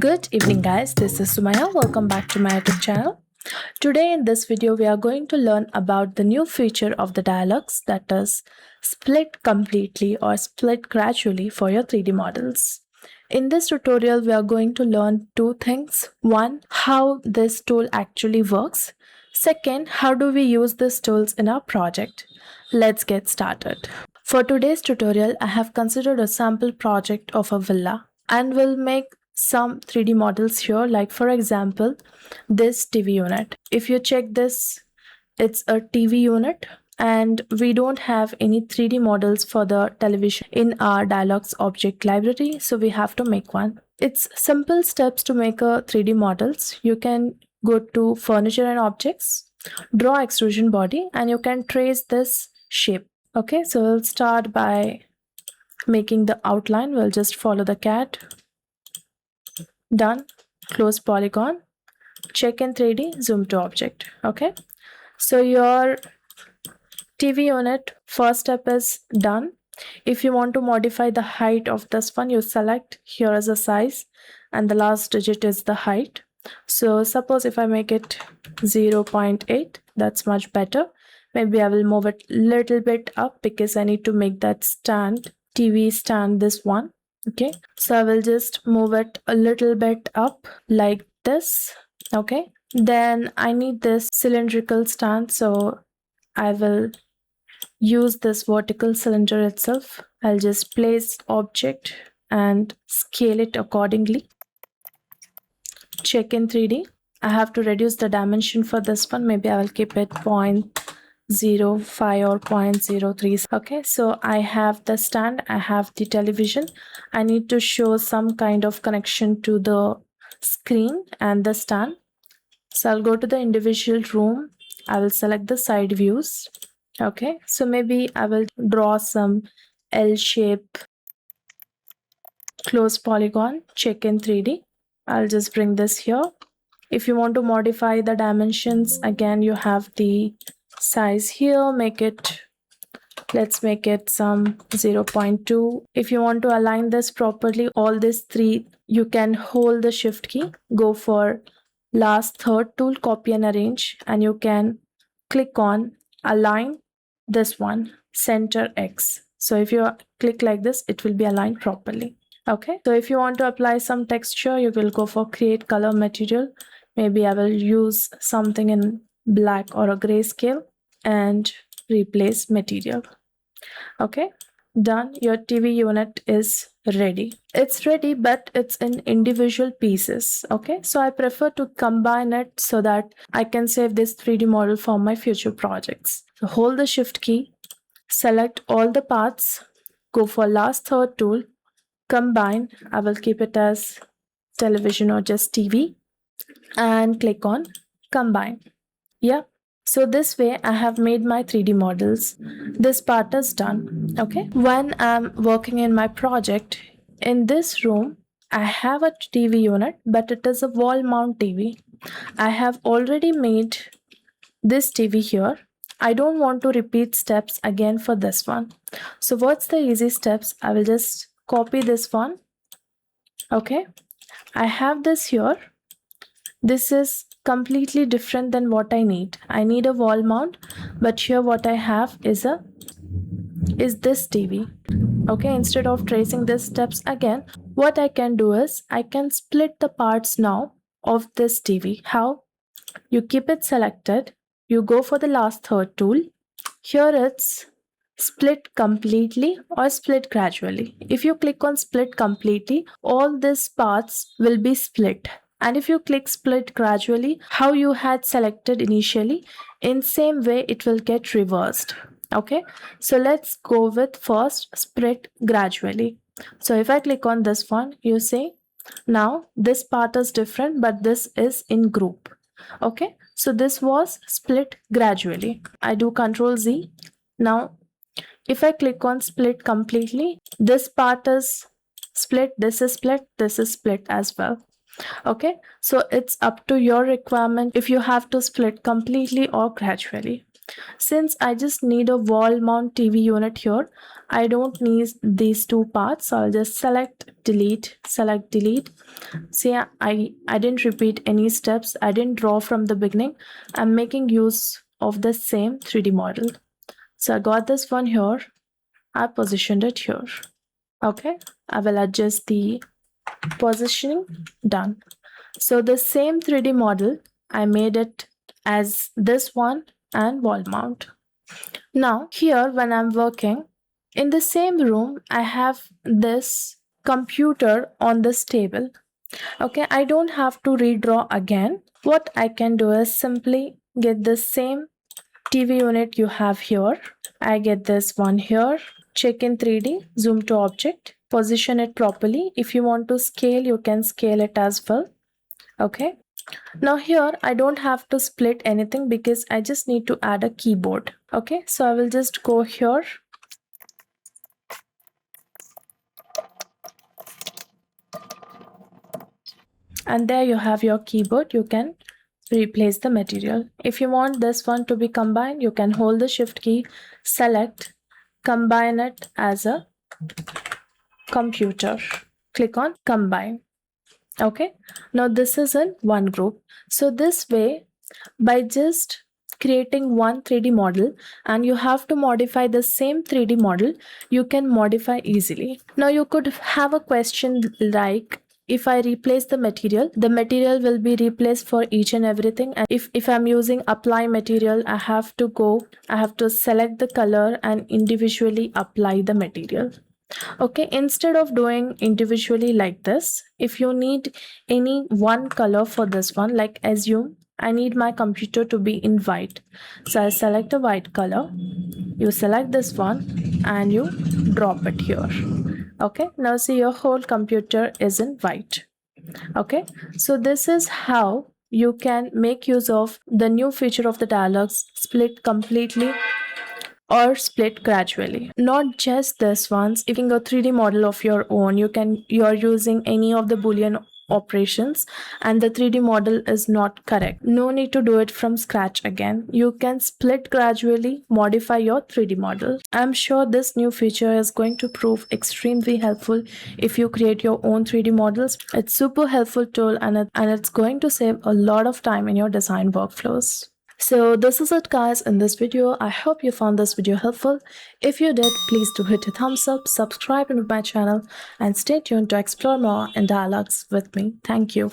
Good evening guys, this is Sumaiya. Welcome back to my YouTube channel. Today in this video we are going to learn about the new feature of the DIALux, that is split completely or split gradually for your 3D models. In this tutorial we are going to learn two things. One, how this tool actually works. Second, how do we use these tools in our project. Let's get started. For today's tutorial I have considered a sample project of a villa and will make some 3D models here, like for example this TV unit. If you check this, it's a TV unit and we don't have any 3D models for the television in our DIALux object library, so we have to make one. It's simple steps to make a 3D models. You can go to furniture and objects, draw extrusion body, and you can trace this shape. Okay, so we'll start by making the outline. We'll just follow the cat. Done. Close polygon, check in 3D, zoom to object. Okay, so your TV unit first step is done. If you want to modify the height of this one, you select here is a size and the last digit is the height. So suppose if I make it 0.8, that's much better. Maybe I will move it little bit up because I need to make that stand, TV stand, this one. Okay, so I will just move it a little bit up like this. Okay, then I need this cylindrical stand, so I will use this vertical cylinder itself. I'll just place object and scale it accordingly. Check in 3D. I have to reduce the dimension for this one. Maybe I will keep it 0.05 or 0.03. Okay, so I have the stand, I have the television. I need to show some kind of connection to the screen and the stand. So I'll go to the individual room. I will select the side views. Okay, so maybe I will draw some L shape. Close polygon, check in 3D. I'll just bring this here. If you want to modify the dimensions, again you have the size here. Let's make it some 0.2. If you want to align this properly, all these three, you can hold the shift key, go for last third tool, copy and arrange, and you can click on align this one, center X. So if you click like this, it will be aligned properly. Okay, so if you want to apply some texture, you will go for create color material. Maybe I will use something in black or a grayscale and replace material. Okay, done. Your TV unit is ready. It's ready, but it's in individual pieces. Okay, so I prefer to combine it so that I can save this 3D model for my future projects. So hold the shift key, select all the parts, go for last third tool, combine. I will keep it as television or just TV, and click on combine. Yeah, so this way I have made my 3D models. This part is done. Okay, when I'm working in my project, in this room I have a TV unit, but it is a wall mount TV. I have already made this TV here. I don't want to repeat steps again for this one. So what's the easy steps? I will just copy this one. Okay, I have this here. This is completely different than what I need. I need a wall mount, but here what I have is this TV. Okay, instead of tracing these steps again, what I can do is I can split the parts now of this TV. How? You keep it selected, you go for the last third tool. Here it's split completely or split gradually. If you click on split completely, all these parts will be split. And if you click split gradually, how you had selected initially, in same way it will get reversed. Okay, so let's go with first split gradually. So if I click on this one, you see now this part is different, but this is in group. Okay, so this was split gradually. I do Ctrl Z. Now if I click on split completely, this part is split, this is split, this is split as well. Okay, so it's up to your requirement if you have to split completely or gradually. Since I just need a wall mount TV unit here, I don't need these two parts. So I'll just select delete. See, I didn't repeat any steps. I didn't draw from the beginning. I'm making use of the same 3D model. So I got this one here. I positioned it here. Okay, I will adjust the positioning. Done. So the same 3D model, I made it as this one and wall mount. Now here when I'm working in the same room, I have this computer on this table. Okay, I don't have to redraw again. What I can do is simply get the same TV unit you have here. I get this one here, check in 3D, zoom to object, position it properly. If you want to scale, you can scale it as well. Okay. Now here, I don't have to split anything because I just need to add a keyboard. Okay, so I will just go here. And there you have your keyboard. You can replace the material. If you want this one to be combined, you can hold the shift key, select, combine it as a computer. Click on combine. Okay, now this is in one group. So this way, by just creating one 3D model and you have to modify the same 3D model, you can modify easily. Now you could have a question like, if I replace the material will be replaced for each and everything. And if I'm using apply material, I have to select the color and individually apply the material. Okay, instead of doing individually like this, if you need any one color for this one, like assume I need my computer to be in white, so I select a white color, you select this one and you drop it here. Okay, now see your whole computer is in white. Okay, so this is how you can make use of the new feature of the DIALux, split completely or split gradually. Not just this ones. If you're a 3D model of your own, you're using any of the Boolean operations and the 3D model is not correct. No need to do it from scratch again. You can split gradually, modify your 3D model. I'm sure this new feature is going to prove extremely helpful if you create your own 3D models. It's super helpful tool and it's going to save a lot of time in your design workflows. So this is it guys in this video. I hope you found this video helpful. If you did, please do hit a thumbs up, subscribe to my channel and stay tuned to explore more in DIALux with me. Thank you.